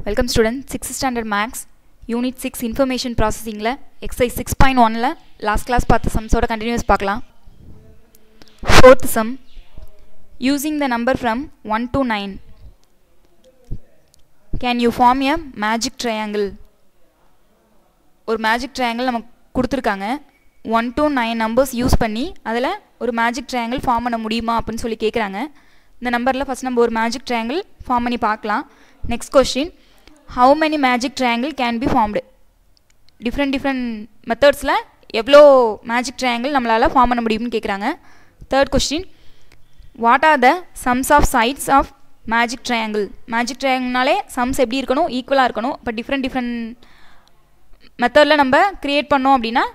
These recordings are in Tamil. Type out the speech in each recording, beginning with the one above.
Welcome students, 6th standard maths, unit 6 information processing la exercise 6.1 la last class பார்த்த sums ஓட continuous பார்க்கலாம். Fourth sum, using the number from 1 to 9, can you form a magic triangle? ஒரு magic triangle நமக்கு கொடுத்திருக்காங்க. 1 to 9 numbers யூஸ் பண்ணி அதில் ஒரு magic triangle ஃபார்ம் பண்ண முடியுமா அப்படின்னு சொல்லி கேட்குறாங்க. இந்த நம்பரில் ஃபஸ்ட் நம்ம ஒரு magic triangle ஃபார்ம் பண்ணி பார்க்கலாம். Next question, how many magic triangle can be formed? different methodsல எவ்வளோ magic triangle நம்மளால் ஃபார்ம் பண்ண முடியும்னு கேட்குறாங்க. Third question, what are the sums of sides of magic triangle? magic triangleனாலே sums எப்படி இருக்கணும், ஈக்குவலாக இருக்கணும். இப்போ different மெத்தடில் நம்ம க்ரியேட் பண்ணோம் அப்படின்னா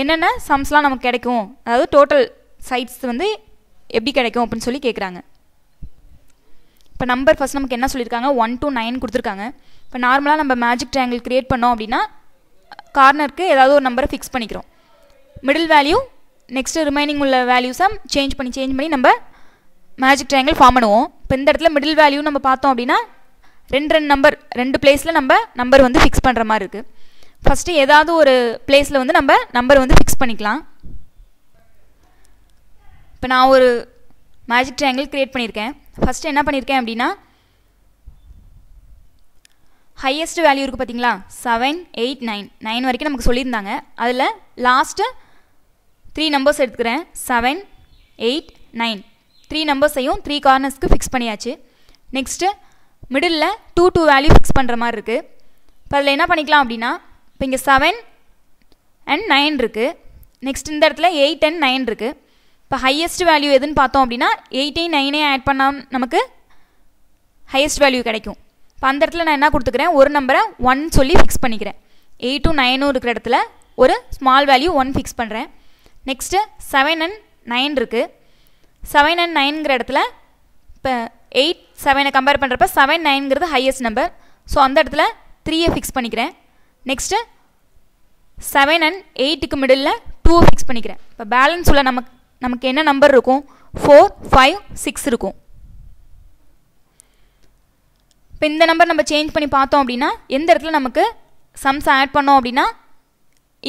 என்னென்ன சம்ஸ்லாம் நமக்கு கிடைக்கும், அதாவது டோட்டல் சைட்ஸ் வந்து எப்படி கிடைக்கும் அப்படின்னு சொல்லி கேட்குறாங்க. இப்போ நம்பர் ஃபஸ்ட் நமக்கு என்ன சொல்லியிருக்காங்க, 1 to 9 கொடுத்துருக்காங்க. இப்போ நார்மலாக நம்ம மேஜிக் ட்ரையாங்கிள் க்ரியேட் பண்ணோம் அப்படின்னா கார்னருக்கு ஏதாவது ஒரு நம்பரை ஃபிக்ஸ் பண்ணிக்கிறோம். மிடில் வேல்யூ நெக்ஸ்ட்டு ரிமைனிங் உள்ள வேல்யூஸை சேஞ்ச் பண்ணி நம்ம மேஜிக் ட்ரையாங்கிள் ஃபார்ம் பண்ணுவோம். இப்போ இந்த இடத்துல மிடில் வேல்யூ நம்ம பார்த்தோம் அப்படின்னா ரெண்டு பிளேஸில் நம்பர் வந்து ஃபிக்ஸ் பண்ணுற மாதிரி இருக்குது. ஃபஸ்ட்டு ஏதாவது ஒரு பிளேஸில் வந்து நம்ம நம்பர் வந்து ஃபிக்ஸ் பண்ணிக்கலாம். இப்போ நான் ஒரு மேஜிக் ட்ரையாங்கிள் க்ரியேட் பண்ணியிருக்கேன். ஃபஸ்ட்டு என்ன பண்ணியிருக்கேன் அப்படின்னா ஹையஸ்ட் வேல்யூ இருக்குது பார்த்தீங்களா, 7, 8, 9 வரைக்கும் நமக்கு சொல்லியிருந்தாங்க. அதில் லாஸ்ட்டு 3 நம்பர்ஸ் எடுத்துக்கிறேன், 7, 8, 9. 3 நம்பர்ஸையும் 3 கார்னர்ஸ்க்கு ஃபிக்ஸ் பண்ணியாச்சு. நெக்ஸ்ட்டு மிடில் 2 வேல்யூ ஃபிக்ஸ் பண்ணுற மாதிரி இருக்குது. இப்போ அதில் என்ன பண்ணிக்கலாம் அப்படின்னா, இப்போ இங்கே 7 and 9 இருக்குது. நெக்ஸ்ட் இந்த இடத்துல 8 and 9 இருக்குது. இப்போ ஹையஸ்ட் வேல்யூ எதுன்னு பார்த்தோம் அப்படின்னா 8ஐயும் 9ஐயும் ஆட் பண்ணால் நமக்கு ஹையஸ்ட் வேல்யூ கிடைக்கும். இப்போ அந்த இடத்துல நான் என்ன கொடுத்துக்கிறேன், ஒரு நம்பரை 1 சொல்லி ஃபிக்ஸ் பண்ணிக்கிறேன். 8ம் 9ம் இருக்கிற இடத்துல ஒரு ஸ்மால் வேல்யூ 1 ஃபிக்ஸ் பண்ணுறேன். நெக்ஸ்ட்டு 7 and 9 இருக்குது. 7 and 9ங்கிற இடத்துல இப்போ 8, 7ஐ கம்பேர் பண்ணுறப்ப 7, 9ங்கிறது ஹையஸ்ட் நம்பர். ஸோ அந்த இடத்துல 3ஐ ஃபிக்ஸ் பண்ணிக்கிறேன். நெக்ஸ்ட்டு 7 and 8க்கு மிடில் 2 ஃபிக்ஸ் பண்ணிக்கிறேன். இப்போ பேலன்ஸ் உள்ள நமக்கு என்ன நம்பர் இருக்கும், 4, 5, 6 இருக்கும். இப்போ இந்த நம்பர் நம்ம சேஞ்ச் பண்ணி பார்த்தோம் அப்படின்னா எந்த இடத்துல நமக்கு சம்ஸ் ஆட் பண்ணோம் அப்படின்னா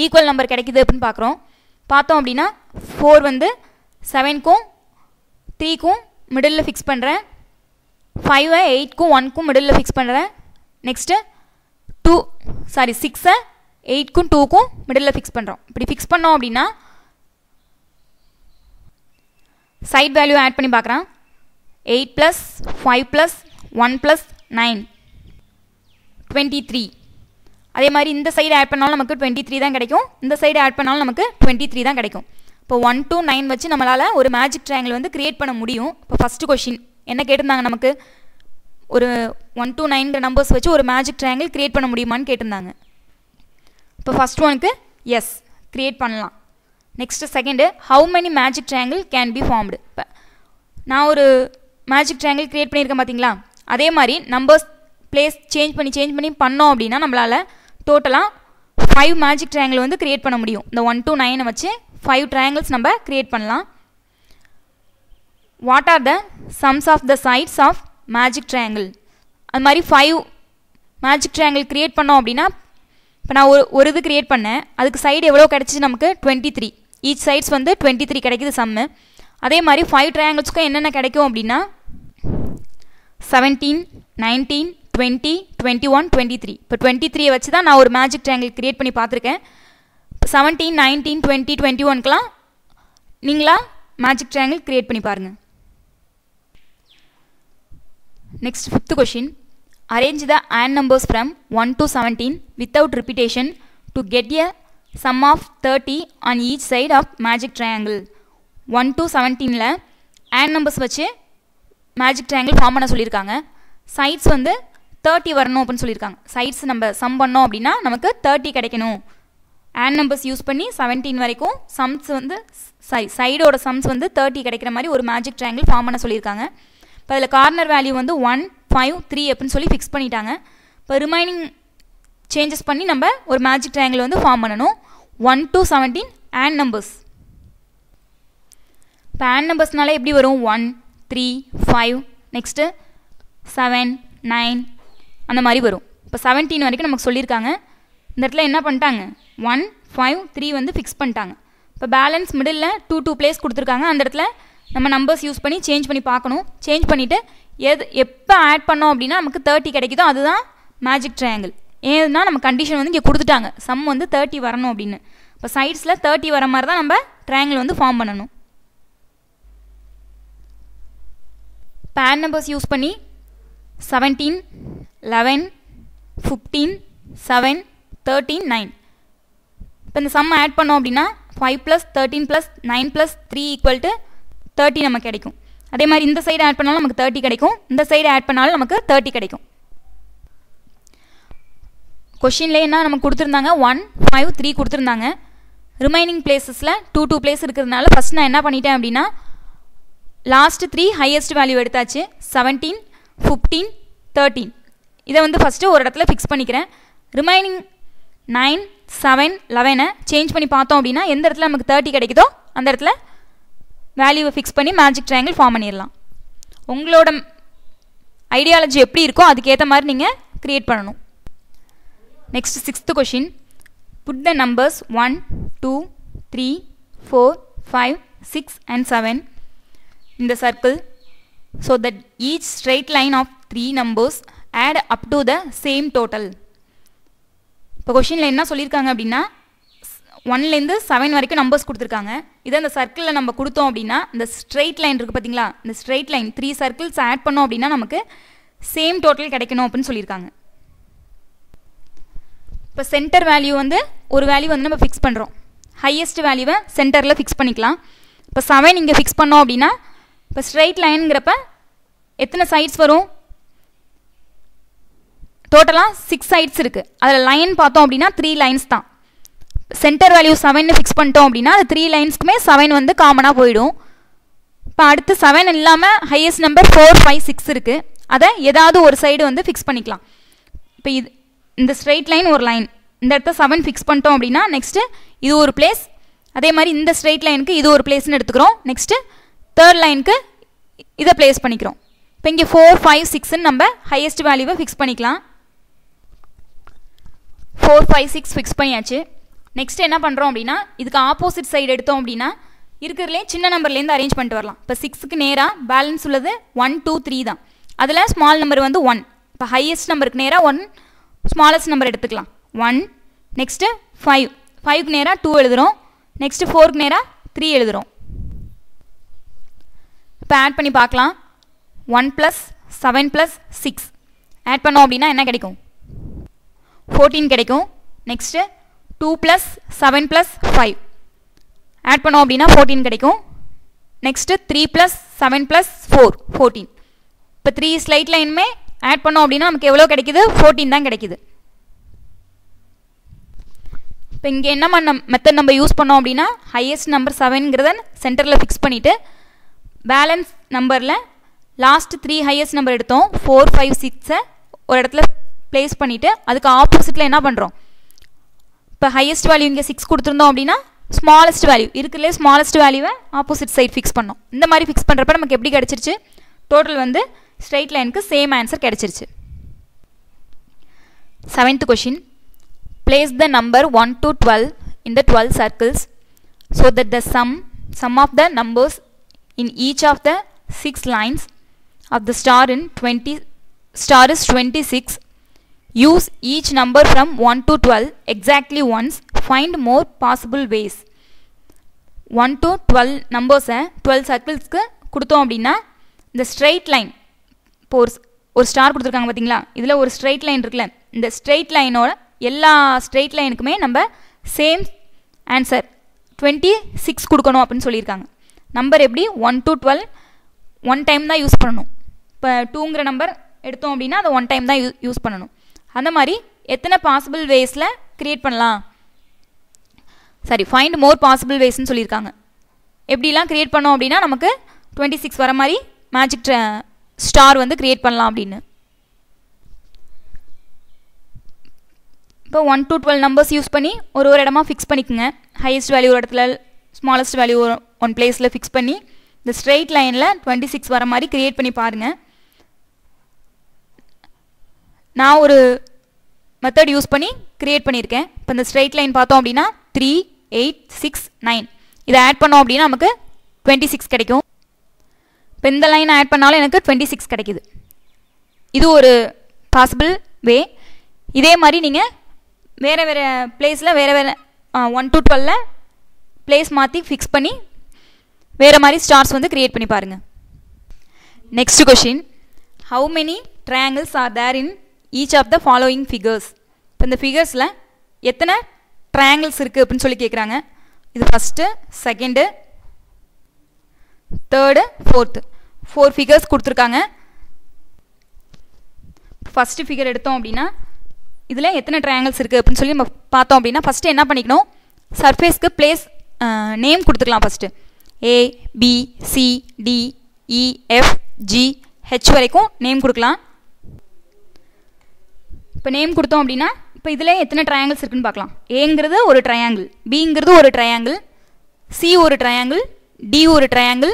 ஈக்குவல் நம்பர் கிடைக்குது அப்படின்னு பார்த்தோம் அப்படின்னா 4 வந்து 7க்கும் 3க்கும் மிடில் ஃபிக்ஸ் பண்ணுறேன். 5ஐ 8க்கும் 1க்கும் மிடில் ஃபிக்ஸ் பண்ணுறேன். நெக்ஸ்ட்டு 6ஐ 8க்கும் 2க்கும் மிடில் ஃபிக்ஸ் பண்ணுறோம். இப்படி ஃபிக்ஸ் பண்ணோம் அப்படின்னா சைட் வேல்யூ ஆட் பண்ணி பார்க்குறேன். 8 + 5 + 1 + 9 23. அதே மாதிரி இந்த சைடு ஆட் பண்ணாலும் நமக்கு 23 தான் கிடைக்கும், இந்த சைடு ஆட் பண்ணாலும் நமக்கு 23 தான் கிடைக்கும். இப்போ 1 to 9 வச்சு நம்மளால் ஒரு மேஜிக் ட்ரையாங்கிள் வந்து க்ரியேட் பண்ண முடியும். இப்போ ஃபஸ்ட்டு கொஷின் என்ன கேட்டிருந்தாங்க, நமக்கு ஒரு 1 to 9ங்கிற நம்பர்ஸ் வச்சு ஒரு மேஜிக் ட்ரையாங்கிள் க்ரியேட் பண்ண முடியுமான்னு கேட்டிருந்தாங்க. இப்போ ஃபஸ்ட் ஒனுக்கு எஸ் க்ரியேட் பண்ணலாம். Next second, how many magic triangle can be formed. இப்போ நான் ஒரு மேஜிக் ட்ரையாங்கிள் க்ரியேட் பண்ணியிருக்கேன் பார்த்தீங்களா, அதே மாதிரி நம்பர்ஸ் பிளேஸ் சேஞ்ச் பண்ணி பண்ணோம் அப்படின்னா நம்மளால் டோட்டலாக 5 மேஜிக் ட்ரையாங்கிள் வந்து க்ரியேட் பண்ண முடியும். இந்த 1 to 9 வச்சு 5 ட்ரையாங்கிள்ஸ் நம்ம க்ரியேட் பண்ணலாம். What are the sums of the sides of magic triangle. அது மாதிரி 5 மேஜிக் ட்ரையாங்கிள் க்ரியேட் பண்ணோம் அப்படின்னா இப்போ நான் ஒரு இது க்ரியேட் பண்ணேன், அதுக்கு சைடு எவ்வளோ கிடச்சிச்சு நமக்கு 23. ஈச் சைட்ஸ் வந்து 23 கிடைக்குது சம்மு. அதே மாதிரி 5 ட்ரையாங்கிள்ஸ்க்கும் என்னென்ன கிடைக்கும் அப்படின்னா 17, 19, 20, 21, 23. இப்போ 23 வச்சு தான் நான் ஒரு மேஜிக் ட்ரையாங்கிள் க்ரியேட் பண்ணி பார்த்துருக்கேன். 17, 19, 20, 21க்கெலாம் நீங்களா மேஜிக் ட்ரையாங்கிள் க்ரியேட் பண்ணி பாருங்கள். Next 5th question, arrange the and numbers from 1 to 17 without repetition to get a sum of 30 on each side of magic triangle. 1 to 17ல and numbers வச்சு மேஜிக் ட்ரையாங்கிள் ஃபார்ம் பண்ண சொல்லியிருக்காங்க. சைட்ஸ் வந்து 30 வரணும் அப்படின்னு சொல்லியிருக்காங்க. சைட்ஸ் நம்ம சம் பண்ணோம் அப்படின்னா நமக்கு 30 கிடைக்கணும். and நம்பர்ஸ் யூஸ் பண்ணி 17 வரைக்கும் சம்ஸ் வந்து சைடோட சம்ஸ் வந்து 30 கிடைக்கிற மாதிரி ஒரு மேஜிக் ட்ரையாங்கிள் ஃபார்ம் பண்ண சொல்லியிருக்காங்க. இப்போ அதில் கார்னர் வேல்யூ வந்து 1, 5, 3 அப்படின்னு சொல்லி ஃபிக்ஸ் பண்ணிட்டாங்க. இப்போ ரிமைனிங் சேஞ்சஸ் பண்ணி நம்ம ஒரு மேஜிக் ட்ரையாங்கிள் வந்து ஃபார்ம் பண்ணணும். 1 to 17 and நம்பர்ஸ். இப்போ and நம்பர்ஸ்னால எப்படி வரும், 1, 3, 5, நெக்ஸ்ட்டு 7, 9 அந்த மாதிரி வரும். இப்போ 17 வரைக்கும் நமக்கு சொல்லியிருக்காங்க. இந்த இடத்துல என்ன பண்ணிட்டாங்க, 1 5 3 வந்து ஃபிக்ஸ் பண்ணிட்டாங்க. இப்போ பேலன்ஸ் மிடில் 2 பிளேஸ் கொடுத்துருக்காங்க. அந்த இடத்துல நம்ம நம்பர்ஸ் யூஸ் பண்ணி சேஞ்ச் பண்ணி பார்க்கணும். சேஞ்ச் பண்ணிவிட்டு எப்போ ஆட் பண்ணோம் அப்படின்னா நமக்கு 30 கிடைக்குதோ அதுதான் மேஜிக் ட்ரையாங்கிள். ஏன்னா நம்ம கண்டிஷன் வந்து இங்கே கொடுத்துட்டாங்க, சம் வந்து 30 வரணும் அப்படின்னு. இப்போ சைட்ஸில் 30 வர மாதிரி தான் நம்ம ட்ரையாங்கிள் வந்து ஃபார்ம் பண்ணணும். பேர் நம்பர்ஸ் யூஸ் பண்ணி 17 11 15 7 13 9. இப்போ இந்த சம் ஆட் பண்ணோம் அப்படின்னா 5 + 13 + 9 + 3 = 30 நமக்கு கிடைக்கும். அதே மாதிரி இந்த சைடு ஆட் பண்ணாலும் நமக்கு 30 கிடைக்கும், இந்த சைடு ஆட் பண்ணாலும் நமக்கு 30 கிடைக்கும். கொஷின்லேயே என்ன நமக்கு கொடுத்துருந்தாங்க, 1 5 3 கொடுத்துருந்தாங்க. ரிமைனிங் பிளேஸஸில் 2 பிளேஸ் இருக்கிறதுனால ஃபஸ்ட் நான் என்ன பண்ணிட்டேன் அப்படின்னா லாஸ்ட் 3 ஹையஸ்ட் வேல்யூ எடுத்தாச்சு. 17 15 13 இதை வந்து ஃபஸ்ட்டு ஒரு இடத்துல ஃபிக்ஸ் பண்ணிக்கிறேன். ரிமைனிங் 9 7 11 சேஞ்ச் பண்ணி பார்த்தோம் அப்படின்னா எந்த இடத்துல நமக்கு 30 கிடைக்குதோ அந்த இடத்துல வேல்யூவை ஃபிக்ஸ் பண்ணி மேஜிக் ட்ரையாங்கிள் ஃபார்ம் பண்ணிடலாம். உங்களோட ஐடியாலஜி எப்படி இருக்கோ அதுக்கேற்ற மாதிரி நீங்கள் க்ரியேட் பண்ணணும். Next 6th question. Put the numbers 1 2 3 4 5 6 and 7 in the circle so that each straight line of 3 numbers add up to the same total. இப்போ கொஷினில் என்ன சொல்லியிருக்காங்க அப்படின்னா 1லேருந்து 7 வரைக்கும் நம்பர்ஸ் கொடுத்துருக்காங்க. இதை அந்த சர்க்கிளில் நம்ம கொடுத்தோம் அப்படின்னா இந்த ஸ்ட்ரெயிட் லைன் இருக்குது பார்த்தீங்களா, இந்த ஸ்ட்ரெயிட் லைன் 3 சர்க்கிள்ஸ் ஆட் பண்ணோம் அப்படின்னா நமக்கு சேம் டோட்டல் கிடைக்கணும் அப்படின்னு சொல்லியிருக்காங்க. இப்போ சென்டர் வேல்யூ வந்து ஒரு வேல்யூ வந்து நம்ம ஃபிக்ஸ் பண்ணுறோம். ஹையஸ்ட் வேல்யூவை சென்டரில் ஃபிக்ஸ் பண்ணிக்கலாம். இப்போ 7 இங்கே ஃபிக்ஸ் பண்ணோம் அப்படின்னா இப்போ ஸ்ட்ரெயிட் லைனுங்கிறப்ப எத்தனை சைட்ஸ் வரும், டோட்டலாக 6 சைட்ஸ் இருக்குது. அதில் லைன் பார்த்தோம் அப்படின்னா 3 லைன்ஸ் தான். சென்டர் வேல்யூ 7 ஃபிக்ஸ் பண்ணிட்டோம் அப்படின்னா அது 3 லைன்ஸ்க்குமே 7 வந்து காமனாக போயிடும். இப்போ அடுத்து 7 இல்லாமல் ஹையஸ்ட் நம்பர் 4 5 6 இருக்குது. அதை ஏதாவது ஒரு சைடு வந்து ஃபிக்ஸ் பண்ணிக்கலாம். இப்போ இந்த ஸ்ட்ரெயிட் லைன் ஒரு லைன், இந்த இடத்த 7 ஃபிக்ஸ் பண்ணிட்டோம் அப்படின்னா நெக்ஸ்ட்டு இது ஒரு பிளேஸ், அதே மாதிரி இந்த ஸ்ட்ரெயிட் லைனுக்கு இது ஒரு பிளேஸ்னு எடுத்துக்கிறோம். நெக்ஸ்ட்டு 3rd லைனுக்கு இதை பிளேஸ் பண்ணிக்கிறோம். இப்போ இங்கே 4 5 6ன்னு நம்ம ஹையஸ்ட் வேல்யூவை ஃபிக்ஸ் பண்ணிக்கலாம். 4 5 6 ஃபிக்ஸ் பண்ணியாச்சு. நெக்ஸ்ட் என்ன பண்ணுறோம் அப்படின்னா இதுக்கு ஆப்போசிட் சைடு எடுத்தோம் அப்படின்னா இருக்கிறதுலே சின்ன நம்பர்லேருந்து அரேஞ்ச் பண்ணிட்டு வரலாம். இப்போ 6க்கு நேராக பேலன்ஸ் உள்ளது 1 2 3 தான். அதில் ஸ்மால் நம்பர் வந்து 1. இப்போ ஹையஸ்ட் நம்பருக்கு நேராக 1, ஸ்மாலஸ்ட் நம்பர் எடுத்துக்கலாம் 1. நெக்ஸ்ட்டு 5 5க்கு நேராக 2 எழுதுகிறோம். நெக்ஸ்ட்டு 4க்கு நேராக 3 எழுதுகிறோம். இப்போ ஆட் பண்ணி பார்க்கலாம். 1 + 7 + 6 ஆட் பண்ணோம் அப்படின்னா என்ன கிடைக்கும், 14 கிடைக்கும். நெக்ஸ்ட்டு 2 + 7 + 5 ஆட் பண்ணோம் அப்படின்னா 14 கிடைக்கும். நெக்ஸ்ட்டு 3 + 7 + 4 14. இப்போ 3 ஸ்லைட் லைனுமே ஆட் பண்ணோம் அப்படின்னா நமக்கு எவ்வளோ கிடைக்குது, 14 தான் கிடைக்குது. இப்போ இங்கே என்ன மெத்தட் நம்ம யூஸ் பண்ணோம் அப்படின்னா ஹையஸ்ட் நம்பர் 7ங்கிறத சென்டரில் ஃபிக்ஸ் பண்ணிவிட்டு பேலன்ஸ் நம்பரில் லாஸ்ட் 3 ஹையஸ்ட் நம்பர் எடுத்தோம் 4 5 6 ஒரு இடத்துல பிளேஸ் பண்ணிவிட்டு அதுக்கு ஆப்போசிட்டில் என்ன பண்ணுறோம், இப்போ ஹையஸ்ட் வேல்யூ இங்கே 6 கொடுத்துருந்தோம் அப்படின்னா ஸ்மாலஸ்ட் வேல்யூ இருக்கிறதுலே ஸ்மாலஸ்ட் வேல்யூவை ஆப்போசிட் சைட் ஃபிக்ஸ் பண்ணோம். இந்த மாதிரி ஃபிக்ஸ் பண்ணுறப்ப நமக்கு எப்படி கிடச்சிருச்சு, டோட்டல் வந்து ஸ்ட்ரெயிட் லைனுக்கு சேம் ஆன்சர் கிடச்சிருச்சு. 7th question. Place the number 1 to 12 in the 12 circles so that the sum of the numbers in each of the 6 lines of the star is 26. Use each number from 1 to 12 exactly once. Find more possible ways. 1 to 12 நம்பர்ஸை 12 சர்க்கிள்ஸ்க்கு கொடுத்தோம் அப்படின்னா இந்த ஸ்ட்ரெயிட் லைன், இப்போ ஒரு ஸ்டார் கொடுத்துருக்காங்க பார்த்தீங்களா, இதில் ஒரு ஸ்ட்ரெயிட் லைன் இருக்குல்ல, இந்த ஸ்ட்ரெயிட் லைனோட எல்லா ஸ்ட்ரெயிட் லைனுக்குமே நம்ம சேம் ஆன்சர் 26 கொடுக்கணும் அப்படின்னு சொல்லியிருக்காங்க. நம்பர் எப்படி 1 to 12 1 டைம் தான் யூஸ் பண்ணணும். இப்போ 2ங்கிற நம்பர் எடுத்தோம் அப்படின்னா அதை 1 டைம் தான் யூஸ் பண்ணணும். அந்த மாதிரி எத்தனை பாசிபிள் வேஸில் க்ரியேட் பண்ணலாம், சரி ஃபைண்ட் மோர் பாசிபிள் வேஸ்ன்னு சொல்லியிருக்காங்க. எப்படிலாம் க்ரியேட் பண்ணோம் அப்படின்னா நமக்கு 26 வர மாதிரி மேஜிக் ஸ்டார் வந்து க்ரியேட் பண்ணலாம் அப்படின்னு. இப்போ 1 to 12 நம்பர்ஸ் யூஸ் பண்ணி ஒரு இடமா ஃபிக்ஸ் பண்ணிக்கோங்க. ஹையஸ்ட் வேல்யூ ஒரு இடத்துல, ஸ்மாலஸ்ட் வேல்யூ ஒன் பிளேஸில் ஃபிக்ஸ் பண்ணி இந்த ஸ்ட்ரெயிட் லைனில் 26 வர மாதிரி க்ரியேட் பண்ணி பாருங்கள். நான் ஒரு மெத்தட் யூஸ் பண்ணி கிரியேட் பண்ணியிருக்கேன். இப்போ இந்த ஸ்ட்ரெயிட் லைன் பார்த்தோம் அப்படின்னா 3, 8, 6, 9 இதை ஆட் பண்ணோம் அப்படின்னா நமக்கு 26 கிடைக்கும். இப்போ இந்த லைன் ஆட் பண்ணாலும் எனக்கு 26 கிடைக்குது. இது ஒரு பாசிபிள் வே. இதே மாதிரி நீங்கள் வேறு வேறு பிளேஸில் வேறு வேறு 1 to 12 பிளேஸ் மாற்றி ஃபிக்ஸ் பண்ணி வேறு மாதிரி ஸ்டார்ஸ் வந்து கிரியேட் பண்ணி பாருங்கள். Next question, how many triangles are there in each of the following figures? இப்போ இந்த ஃபிகர்ஸில் எத்தனை ட்ரையாங்கிள்ஸ் இருக்குது அப்படின்னு சொல்லி கேட்குறாங்க. இது first, second, third, fourth, 4 figures கொடுத்துருக்காங்க. ஃபஸ்ட்டு ஃபிகர் எடுத்தோம் அப்படின்னா இதில் எத்தனை ட்ரையாங்கிள்ஸ் இருக்குது அப்படின்னு சொல்லி நம்ம பார்த்தோம் அப்படின்னா ஃபஸ்ட்டு என்ன பண்ணிக்கணும், சர்ஃபேஸ்க்கு பிளேஸ் நேம் கொடுத்துக்கலாம். First A, B, C, D, E, F, G, H வரைக்கும் நேம் கொடுக்கலாம். இப்போ நேம் கொடுத்தோம் அப்படின்னா இப்போ இதில் எத்தனை ட்ரையாங்கிள்ஸ் இருக்குன்னு பார்க்கலாம். ஏங்கிறது ஒரு ட்ரையாங்கிள், பிங்கிறது ஒரு ட்ரையாங்கிள், சி ஒரு ட்ரையாங்கிள், டி ஒரு ட்ரையாங்கிள்,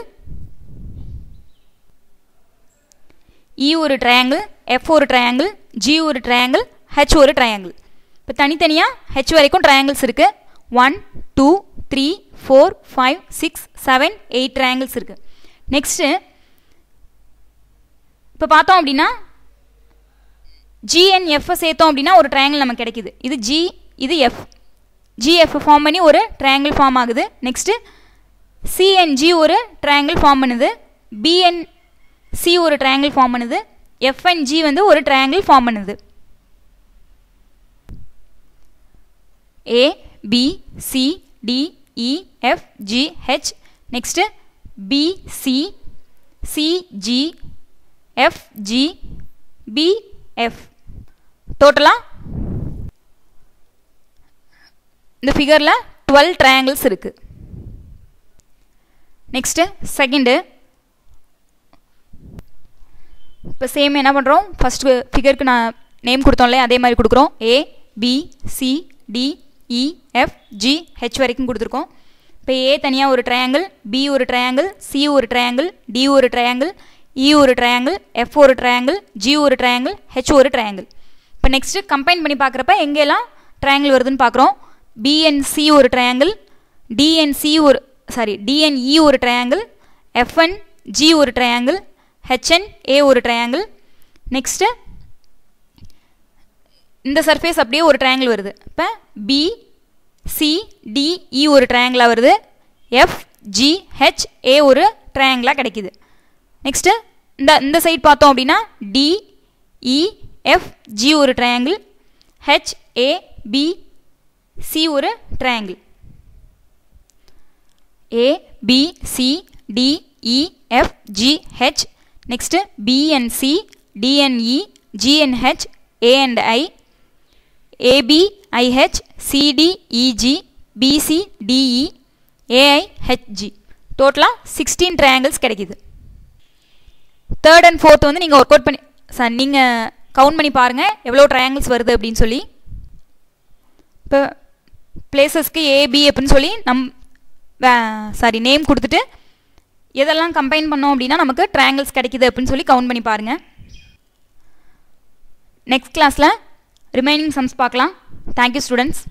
இ ஒரு ட்ரையாங்கிள், எஃப் ஒரு ட்ரையாங்கிள், ஜி ஒரு ட்ரையாங்கிள், ஹெச் ஒரு ட்ரையாங்கிள். இப்போ தனித்தனியாக ஹெச் வரைக்கும் ட்ரையாங்கிள்ஸ் இருக்குது. 1, 2, 3, 4, 5, 6, 7, 8 ட்ரையாங்கிள்ஸ் இருக்குது. நெக்ஸ்ட்டு இப்போ பார்த்தோம் அப்படின்னா ஜிஎன்எஃப் சேர்த்தோம் அப்படின்னா ஒரு ட்ரையாங்கிள் நமக்கு கிடைக்குது. இது ஜி, இது எஃப், ஜிஎஃப் ஃபார்ம் பண்ணி ஒரு ட்ரையாங்கிள் ஃபார்ம் ஆகுது. நெக்ஸ்ட்டு சிஎன்ஜி ஒரு ட்ரையாங்கிள் ஃபார்ம் பண்ணுது, பிஎன்சி ஒரு ட்ரையாங்கிள் ஃபார்ம் பண்ணுது, எஃப்என்ஜி வந்து ஒரு ட்ரையாங்கிள் ஃபார்ம் பண்ணுது. A, B, C, D, E, F, G, H. Next B, C, C, G, F, G, B, F. டோட்டலாக இந்த ஃபிகரில் 12 ட்ரையாங்கிள்ஸ் இருக்குது. நெக்ஸ்ட்டு செகண்டு, இப்போ சேம் என்ன பண்ணுறோம், ஃபஸ்ட்டு ஃபிகருக்கு நான் நேம் கொடுத்தோம்ல அதே மாதிரி கொடுக்குறோம். ஏ, B, C, D, E, F, G, H வரைக்கும் கொடுத்துருக்கோம். இப்போ ஏ தனியாக ஒரு ட்ரையாங்கிள், பி ஒரு ட்ரையாங்கிள், சி ஒரு ட்ரையாங்கிள், டி ஒரு ட்ரையாங்கிள், இ ஒரு ட்ரையாங்கிள், எஃப் ஒரு ட்ரையாங்கிள், ஜி ஒரு ட்ரையாங்கிள், ஹெச் ஒரு ட்ரையாங்கிள். இப்போ நெக்ஸ்ட்டு கம்பைன் பண்ணி பார்க்குறப்ப எங்கெல்லாம் ட்ரையாங்கிள் வருதுன்னு பார்க்குறோம். பிஎன்சி ஒரு ட்ரையாங்கிள், டிஎன்இ ஒரு ட்ரையாங்கிள், எஃப்என்ஜி ஒரு ட்ரையாங்கிள், ஹெச்என்ஏ ஒரு ட்ரையாங்கிள். நெக்ஸ்ட்டு இந்த சர்ஃபேஸ் அப்படியே ஒரு ட்ரையாங்கிள் வருது. இப்போ பிசிடிஇ ஒரு ட்ரையாங்கிளாக வருது, எஃப்ஜிஹெச்ஏ ஒரு ட்ரையாங்கிளாக கிடைக்குது. நெக்ஸ்ட்டு இந்த சைட் பார்த்தோம் அப்படின்னா டிஇஎஃப்ஜி ஒரு ட்ரையாங்கிள், ஹெச்ஏபிசி ஒரு triangle. ABCDEFGH. Next BNC DNE GNH A&I ABIH CDEG BCDE AIHG. டோட்டலாக 16 ட்ரையாங்கிள்ஸ் கிடைக்குது. தேர்ட் அண்ட் ஃபோர்த் வந்து நீங்கள் ஒர்க் அவுட் பண்ணி நீங்கள் கவுண்ட் பண்ணி பாருங்கள் எவ்வளோ ட்ரையாங்கிள்ஸ் வருது அப்படின்னு சொல்லி. இப்போ பிளேசஸ்க்கு ஏபி அப்படின்னு சொல்லி நேம் கொடுத்துட்டு எதெல்லாம் கம்பைன் பண்ணோம் அப்படின்னா நமக்கு ட்ரையாங்கிள்ஸ் கிடைக்குது அப்படின்னு சொல்லி கவுண்ட் பண்ணி பாருங்கள். நெக்ஸ்ட் கிளாஸில் ரிமைனிங் சம்ஸ் பார்க்கலாம். Thank you students.